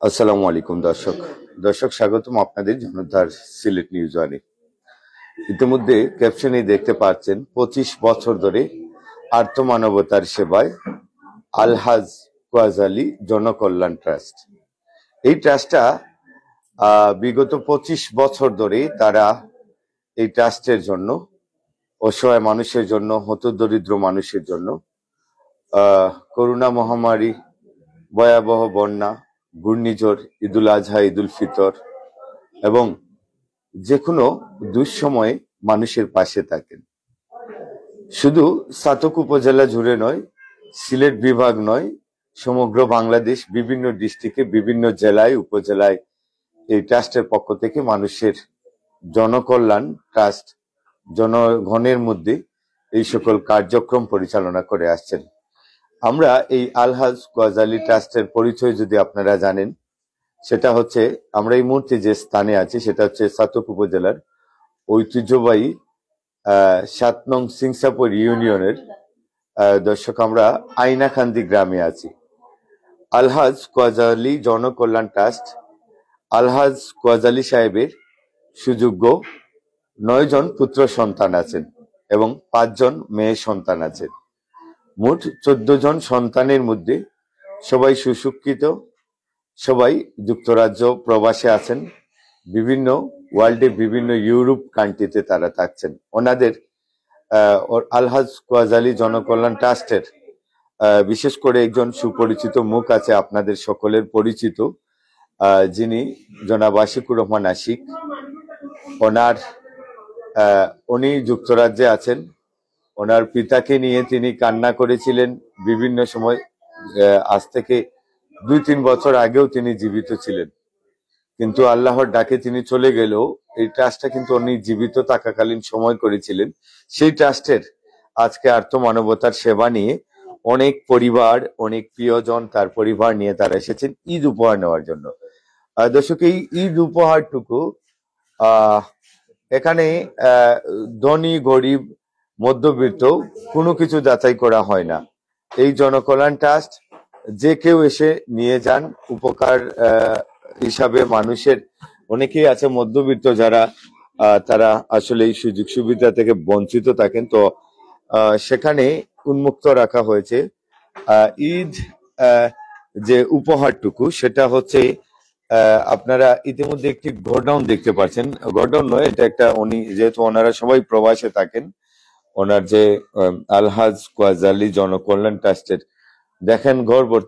আসসালামু আলাইকুম দর্শক স্বাগতম আপনাদের জনতার সিলেট নিউজ ওয়ানে। ইতিমধ্যে ক্যাপশনে দেখতে পাচ্ছেন 25 বছর ধরে আর্থমানবতার সেবায় আলহাজ কোয়াজালি জনকল্যাণ ট্রাস্ট। এই ট্রাস্টটা বিগত 25 বছর ধরে তারা এই ট্রাস্টের জন্য অসহায় মানুষের জন্য, হতদরিদ্র মানুষের জন্য, করোনা মহামারী, ভয়াবহ বন্যা, ঘূর্ণিঝড়, ঈদুল আজহা, ঈদুল ফিতর এবং যে কোনো দুঃসময়ে মানুষের পাশে থাকেন। শুধু ছাতক উপজেলা জুড়ে নয়, সিলেট বিভাগ নয়, সমগ্র বাংলাদেশ বিভিন্ন ডিস্ট্রিক্টে, বিভিন্ন জেলায়, উপজেলায় এই ট্রাস্টের পক্ষ থেকে মানুষের জনকল্যাণ ট্রাস্ট জনগণের মধ্যে এই সকল কার্যক্রম পরিচালনা করে আসছেন। আমরা এই আলহাজ কোয়াজালি ট্রাস্টের পরিচয় যদি আপনারা জানেন, সেটা হচ্ছে আমরা এই মুহূর্তে যে স্থানে আছি সেটা হচ্ছে ছাতক উপজেলার ঐতিহ্যবাহী 7 নং সিংসাপুর ইউনিয়নের দর্শক আমরা আইনাকান্দি গ্রামে আছি। আলহাজ কোয়াজালি জনকল্যাণ ট্রাস্ট আলহাজ কোয়াজালি সাহেবের সুযোগ্য 9 জন পুত্র সন্তান আছেন এবং 5 জন মেয়ে সন্তান আছেন। মোট 14 জন সন্তানের মধ্যে সবাই সুশিক্ষিত, সবাই যুক্তরাজ্য প্রবাসে আছেন, বিভিন্ন ওয়ার্ল্ডে বিভিন্ন ইউরোপ কান্ট্রিতে তারা থাকছেন। ওনাদের আলহাজ কোয়াজালি জনকল্যাণ ট্রাস্টের বিশেষ করে একজন সুপরিচিত মুখ আছে, আপনাদের সকলের পরিচিত, যিনি জনাব আশিকুর রহমান আশিক। উনি যুক্তরাজ্যে আছেন। ওনার পিতাকে নিয়ে তিনি কান্না করেছিলেন বিভিন্ন সময়। আজ থেকে 2-3 বছর আগেও তিনি জীবিত ছিলেন, কিন্তু আল্লাহর ডাকে তিনি চলে গেলেও এই ট্রাস্টটা কিন্তু উনি জীবিত থাকাকালীন সময় করেছিলেন। সেই ট্রাস্টের আজকে আর্থমানবতার সেবা নিয়ে অনেক পরিবার, অনেক প্রিয়জন তার পরিবার নিয়ে তারা এসেছেন ঈদ উপহার নেওয়ার জন্য। দর্শক, এই ঈদ উপহারটুকু এখানে ধনী গরিব মধ্যবিত্ত কোনো কিছু যাচাই করা হয় না। এই জনকল্যাণ ট্রাস্ট যে কেউ এসে নিয়ে যান উপকার হিসাবে। মানুষের অনেকেই আছে মধ্যবিত্ত যারা তারা আসলে এই সুযোগ সুবিধা থেকে বঞ্চিত থাকেন, তো সেখানে উন্মুক্ত রাখা হয়েছে ঈদ যে উপহারটুকু। সেটা হচ্ছে আপনারা ইতিমধ্যে একটি গোডাউন দেখতে পাচ্ছেন। গোডাউন নয়, এটা একটা, উনি যেহেতু ওনারা সবাই প্রবাসে থাকেন, ওনার যে আলহাজ কোয়াজালি জনকল্যাণ ট্রাস্টের দেখেন ঘর ভর্তি